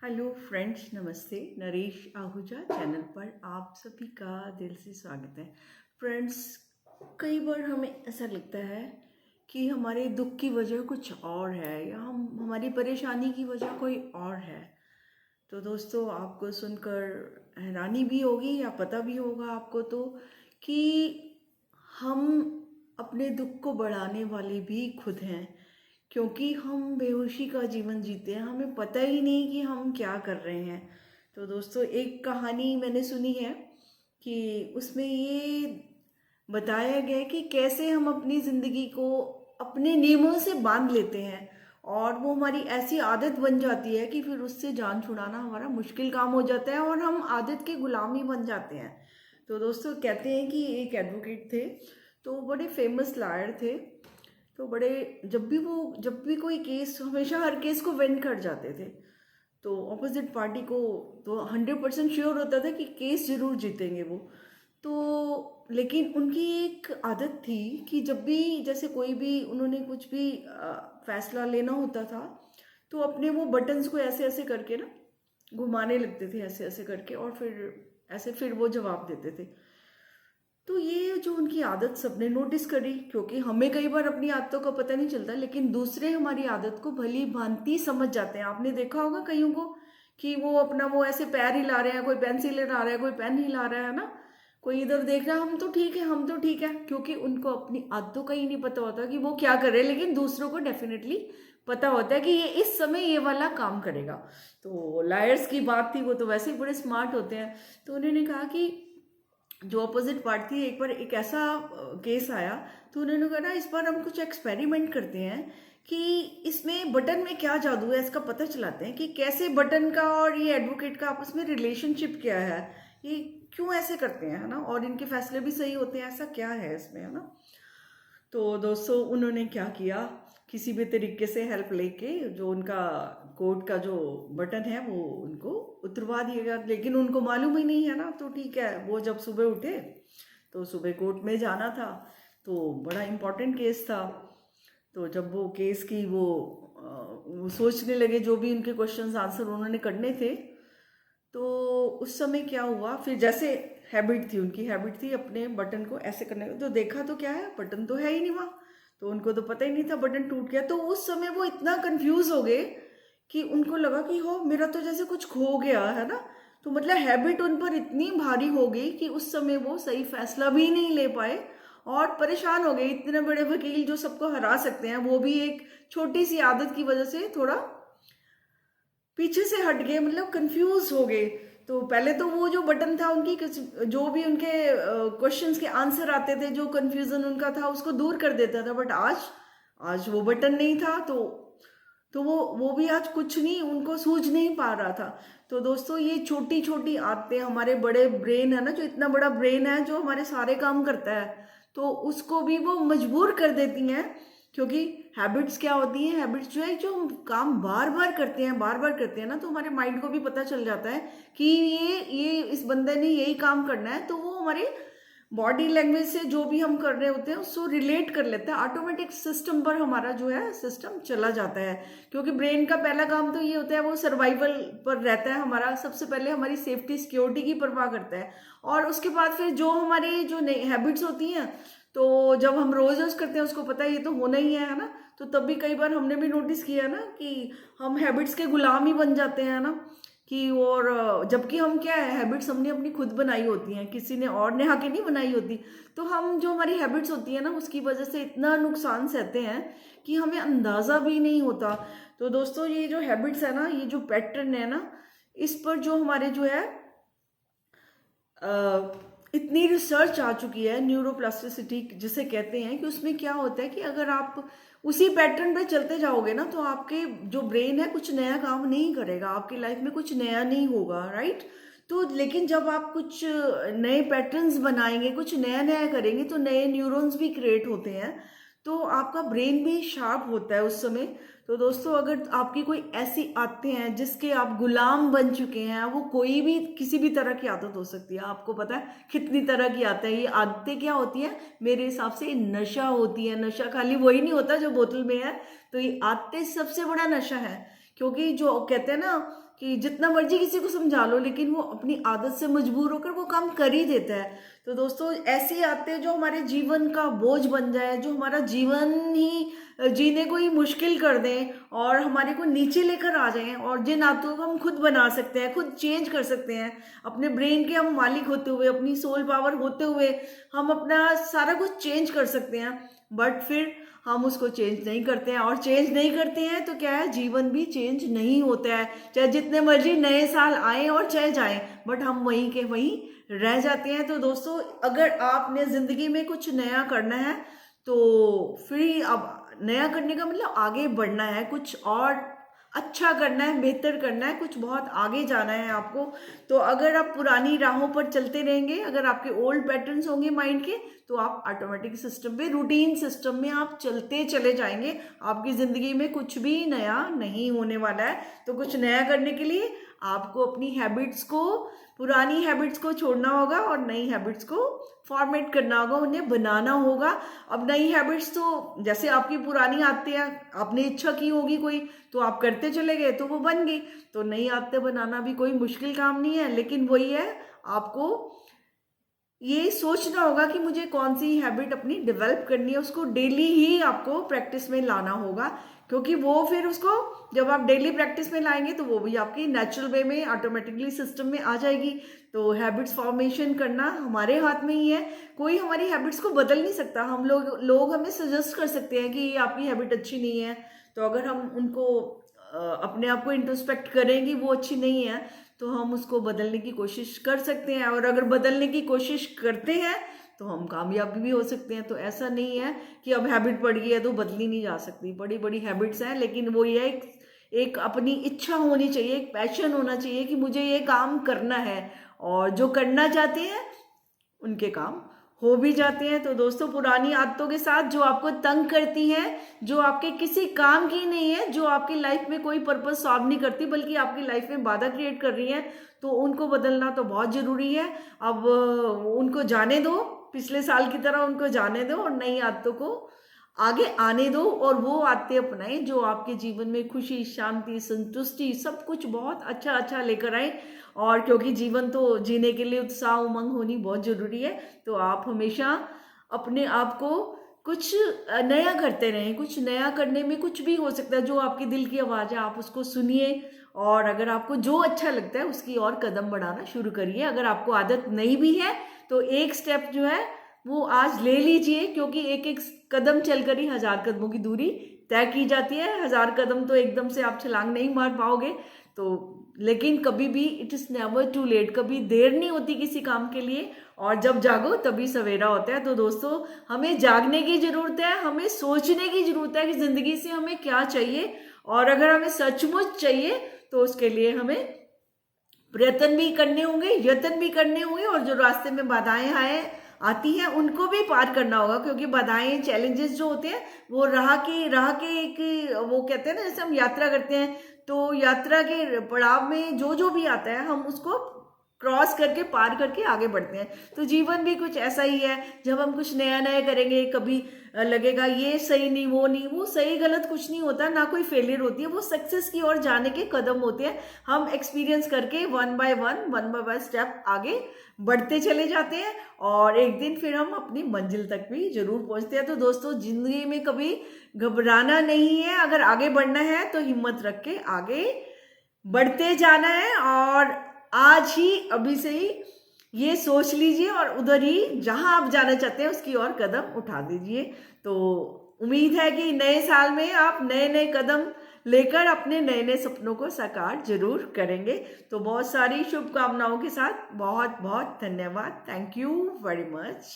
Hello friends, नमस्ते। Naresh Ahuja channel पर आप सभी का दिल से स्वागत है। फ्रेंड्स, कई बार हमें ऐसा लगता है कि हमारे दुख की वजह कुछ और है या हम हमारी परेशानी की वजह कोई और है। तो दोस्तों, आपको सुनकर हैरानी भी होगी या पता भी होगा आपको तो कि हम अपने दुख को बढ़ाने वाले भी खुद हैं, क्योंकि हम बेहोशी का जीवन जीते हैं, हमें पता ही नहीं कि हम क्या कर रहे हैं। तो दोस्तों, एक कहानी मैंने सुनी है कि उसमें ये बताया गया है कि कैसे हम अपनी ज़िंदगी को अपने नियमों से बांध लेते हैं और वो हमारी ऐसी आदत बन जाती है कि फिर उससे जान छुड़ाना हमारा मुश्किल काम हो जाता है और हम आदत के गुलाम ही बन जाते हैं। तो दोस्तों, कहते हैं कि एक एडवोकेट थे, तो बड़े फेमस लॉयर थे। तो बड़े जब भी कोई केस, हमेशा हर केस को विन कर जाते थे। तो ऑपोजिट पार्टी को तो 100% श्योर होता था कि केस जरूर जीतेंगे वो। तो लेकिन उनकी एक आदत थी कि जब भी जैसे कोई भी उन्होंने कुछ भी फैसला लेना होता था, तो अपने वो बटन्स को ऐसे ऐसे करके ना घुमाने लगते थे, ऐसे ऐसे करके, और फिर वो जवाब देते थे। तो ये जो उनकी आदत सबने नोटिस करी, क्योंकि हमें कई बार अपनी आदतों का पता नहीं चलता, लेकिन दूसरे हमारी आदत को भली भांति समझ जाते हैं। आपने देखा होगा कईयों को कि वो अपना वो ऐसे पैर हिला रहे हैं, कोई पेंसिल हिला रहा है, कोई पेन हिला रहा है ना, कोई इधर देख रहा है, हम तो ठीक है, हम तो ठीक है, क्योंकि उनको अपनी आदतों का ही नहीं पता होता कि वो क्या कर रहे हैं, लेकिन दूसरों को डेफिनेटली पता होता है कि ये इस समय ये वाला काम करेगा। तो लायर्स की बात थी, वो तो वैसे ही बड़े स्मार्ट होते हैं। तो उन्होंने कहा कि जो अपोजिट पार्टी थी, एक बार एक ऐसा केस आया, तो उन्होंने कहा ना, इस बार हम कुछ एक्सपेरिमेंट करते हैं कि इसमें बटन में क्या जादू है, इसका पता चलाते हैं कि कैसे बटन का और ये एडवोकेट का आपस में रिलेशनशिप क्या है, ये क्यों ऐसे करते हैं, है ना, और इनके फैसले भी सही होते हैं, ऐसा क्या है इसमें, है ना। तो दोस्तों, उन्होंने क्या किया, किसी भी तरीके से हेल्प लेके जो उनका कोर्ट का जो बटन है वो उनको उतरवा दिया गया, लेकिन उनको मालूम ही नहीं है ना। तो ठीक है, वो जब सुबह उठे तो सुबह कोर्ट में जाना था, तो बड़ा इम्पोर्टेंट केस था। तो जब वो केस की वो सोचने लगे, जो भी उनके क्वेश्चंस आंसर उन्होंने करने थे, तो उस समय क्या हुआ, फिर जैसे हैबिट थी, उनकी हैबिट थी अपने बटन को ऐसे करने का, तो देखा तो क्या है, बटन तो है ही नहीं वहाँ। तो उनको तो पता ही नहीं था, बटन टूट गया। तो उस समय वो इतना कंफ्यूज हो गए कि उनको लगा कि हो, मेरा तो जैसे कुछ खो गया है ना। तो मतलब हैबिट उन पर इतनी भारी हो गई कि उस समय वो सही फैसला भी नहीं ले पाए और परेशान हो गए। इतने बड़े वकील जो सबको हरा सकते हैं, वो भी एक छोटी सी आदत की वजह से थोड़ा पीछे से हट गए, मतलब कंफ्यूज हो गए। तो पहले तो वो जो बटन था, उनकी जो भी उनके क्वेश्चंस के आंसर आते थे, जो कंफ्यूजन उनका था उसको दूर कर देता था, बट आज आज वो बटन नहीं था। तो वो भी आज कुछ नहीं, उनको सूझ नहीं पा रहा था। तो दोस्तों, ये छोटी छोटी आदतें हमारे बड़े ब्रेन है ना, जो इतना बड़ा ब्रेन है जो हमारे सारे काम करता है, तो उसको भी वो मजबूर कर देती हैं। क्योंकि हैबिट्स क्या होती हैं, हैबिट्स जो है, जो हम काम बार बार करते हैं, बार बार करते हैं ना, तो हमारे माइंड को भी पता चल जाता है कि ये इस बंदे ने यही काम करना है, तो वो हमारे बॉडी लैंग्वेज से जो भी हम कर रहे होते हैं उसको रिलेट कर लेता है, ऑटोमेटिक सिस्टम पर हमारा जो है सिस्टम चला जाता है। क्योंकि ब्रेन का पहला काम तो ये होता है, वो सर्वाइवल पर रहता है हमारा, सबसे पहले हमारी सेफ्टी सिक्योरिटी की परवाह करता है। और उसके बाद फिर जो हमारी जो हैबिट्स होती हैं, तो जब हम रोज रोज करते हैं, उसको पता है ये तो होना ही है ना। तो तब भी कई बार हमने भी नोटिस किया ना कि हम हैबिट्स के गुलाम ही बन जाते हैं ना। कि और जबकि हम क्या है, हैबिट्स हमने अपनी खुद बनाई होती हैं, किसी ने और ने आके नहीं बनाई होती। तो हम जो हमारी हैबिट्स होती है ना, उसकी वजह से इतना नुकसान सहते हैं कि हमें अंदाजा भी नहीं होता। तो दोस्तों, ये जो हैबिट्स है ना, ये जो पैटर्न है ना, इस पर जो हमारे जो है इतनी रिसर्च आ चुकी है, न्यूरोप्लास्टिसिटी जिसे कहते हैं, कि उसमें क्या होता है कि अगर आप उसी पैटर्न पे चलते जाओगे ना, तो आपके जो ब्रेन है कुछ नया काम नहीं करेगा, आपकी लाइफ में कुछ नया नहीं होगा, राइट। तो लेकिन जब आप कुछ नए पैटर्न्स बनाएंगे, कुछ नया नया करेंगे, तो नए न्यूरॉन्स भी क्रिएट होते हैं, तो आपका ब्रेन भी शार्प होता है उस समय। तो दोस्तों, अगर आपकी कोई ऐसी आदतें हैं जिसके आप गुलाम बन चुके हैं, वो कोई भी किसी भी तरह की आदत हो सकती है, आपको पता है कितनी तरह की आदतें हैं। ये आदतें क्या होती हैं, मेरे हिसाब से नशा होती है। नशा खाली वही नहीं होता जो बोतल में है, तो ये आदतें सबसे बड़ा नशा है। क्योंकि जो कहते हैं ना कि जितना मर्जी किसी को समझा लो लेकिन वो अपनी आदत से मजबूर होकर वो काम कर ही देता है। तो दोस्तों ऐसी आदतें जो हमारे जीवन का बोझ बन जाए, जो हमारा जीवन ही जीने को ही मुश्किल कर दें और हमारे को नीचे लेकर आ जाएं, और जिन आदतों को हम खुद बना सकते हैं, खुद चेंज कर सकते हैं, अपने ब्रेन के हम मालिक होते हुए, अपनी सोल पावर होते हुए हम अपना सारा कुछ चेंज कर सकते हैं। बट फिर हम उसको चेंज नहीं करते हैं, और चेंज नहीं करते हैं तो क्या है, जीवन भी चेंज नहीं होता है। चाहे जितने मर्जी नए साल आए और चाहे जाएं, बट हम वहीं के वहीं रह जाते हैं। तो दोस्तों अगर आपने जिंदगी में कुछ नया करना है तो फिर अब नया करने का मतलब आगे बढ़ना है, कुछ और अच्छा करना है, बेहतर करना है, कुछ बहुत आगे जाना है आपको। तो अगर आप पुरानी राहों पर चलते रहेंगे, अगर आपके ओल्ड पैटर्न्स होंगे माइंड के, तो आप ऑटोमेटिक सिस्टम में, रूटीन सिस्टम में आप चलते चले जाएंगे। आपकी जिंदगी में कुछ भी नया नहीं होने वाला है। तो कुछ नया करने के लिए आपको अपनी हैबिट्स को, पुरानी हैबिट्स को छोड़ना होगा और नई हैबिट्स को फॉर्मेट करना होगा, उन्हें बनाना होगा। अब नई हैबिट्स तो जैसे आपकी पुरानी आदतें हैं, आपने इच्छा की होगी कोई, तो आप करते चले गए तो वो बन गई। तो नई आदतें बनाना भी कोई मुश्किल काम नहीं है, लेकिन वही है, आपको ये सोचना होगा कि मुझे कौन सी हैबिट अपनी डेवलप करनी है। उसको डेली ही आपको प्रैक्टिस में लाना होगा, क्योंकि वो फिर उसको जब आप डेली प्रैक्टिस में लाएंगे तो वो भी आपकी नेचुरल वे में ऑटोमेटिकली सिस्टम में आ जाएगी। तो हैबिट्स फॉर्मेशन करना हमारे हाथ में ही है, कोई हमारी हैबिट्स को बदल नहीं सकता। हम लोग हमें सजेस्ट कर सकते हैं कि ये आपकी हैबिट अच्छी नहीं है, तो अगर हम उनको अपने आप को इंट्रोस्पेक्ट करेंगे वो अच्छी नहीं है, तो हम उसको बदलने की कोशिश कर सकते हैं। और अगर बदलने की कोशिश करते हैं तो हम कामयाब भी हो सकते हैं। तो ऐसा नहीं है कि अब हैबिट पड़ गई है तो बदली नहीं जा सकती। बड़ी बड़ी हैबिट्स हैं, लेकिन वो ये एक अपनी इच्छा होनी चाहिए, एक पैशन होना चाहिए कि मुझे ये काम करना है, और जो करना चाहते हैं उनके काम हो भी जाते हैं। तो दोस्तों पुरानी आदतों के साथ जो आपको तंग करती हैं, जो आपके किसी काम की नहीं है, जो आपकी लाइफ में कोई पर्पस सॉल्व नहीं करती बल्कि आपकी लाइफ में बाधा क्रिएट कर रही है, तो उनको बदलना तो बहुत जरूरी है। अब उनको जाने दो, पिछले साल की तरह उनको जाने दो और नई आदतों को आगे आने दो, और वो आदतें अपनाएं जो आपके जीवन में खुशी, शांति, संतुष्टि, सब कुछ बहुत अच्छा अच्छा लेकर आए। और क्योंकि जीवन तो जीने के लिए उत्साह, उमंग होनी बहुत जरूरी है। तो आप हमेशा अपने आप को कुछ नया करते रहें। कुछ नया करने में कुछ भी हो सकता है, जो आपके दिल की आवाज़ है आप उसको सुनिए, और अगर आपको जो अच्छा लगता है उसकी और कदम बढ़ाना शुरू करिए। अगर आपको आदत नहीं भी है तो एक स्टेप जो है वो आज ले लीजिए, क्योंकि एक एक कदम चलकर ही 1000 कदमों की दूरी तय की जाती है। 1000 कदम तो एकदम से आप छलांग नहीं मार पाओगे। तो लेकिन कभी भी it is never too late, कभी देर नहीं होती किसी काम के लिए, और जब जागो तभी सवेरा होता है। तो दोस्तों हमें जागने की ज़रूरत है, हमें सोचने की ज़रूरत है कि ज़िंदगी से हमें क्या चाहिए, और अगर हमें सचमुच चाहिए तो उसके लिए हमें प्रयत्न भी करने होंगे, यत्न भी करने होंगे, और जो रास्ते में बाधाएं आती हैं उनको भी पार करना होगा। क्योंकि बाधाएं, चैलेंजेस जो होते हैं वो राह के एक, वो कहते हैं ना, जैसे हम यात्रा करते हैं तो यात्रा के पड़ाव में जो जो भी आता है हम उसको क्रॉस करके, पार करके आगे बढ़ते हैं। तो जीवन भी कुछ ऐसा ही है, जब हम कुछ नया नया करेंगे कभी लगेगा ये सही नहीं, वो नहीं, वो सही गलत कुछ नहीं होता, ना कोई फेलियर होती है, वो सक्सेस की ओर जाने के कदम होते हैं। हम एक्सपीरियंस करके वन बाय वन स्टेप आगे बढ़ते चले जाते हैं, और एक दिन फिर हम अपनी मंजिल तक भी जरूर पहुंचते हैं। तो दोस्तों जिंदगी में कभी घबराना नहीं है, अगर आगे बढ़ना है तो हिम्मत रख के आगे बढ़ते जाना है, और आज ही अभी से ही ये सोच लीजिए और उधर ही जहां आप जाना चाहते हैं उसकी ओर कदम उठा दीजिए। तो उम्मीद है कि नए साल में आप नए नए कदम लेकर अपने नए नए सपनों को साकार जरूर करेंगे। तो बहुत सारी शुभकामनाओं के साथ बहुत बहुत धन्यवाद। Thank you very much.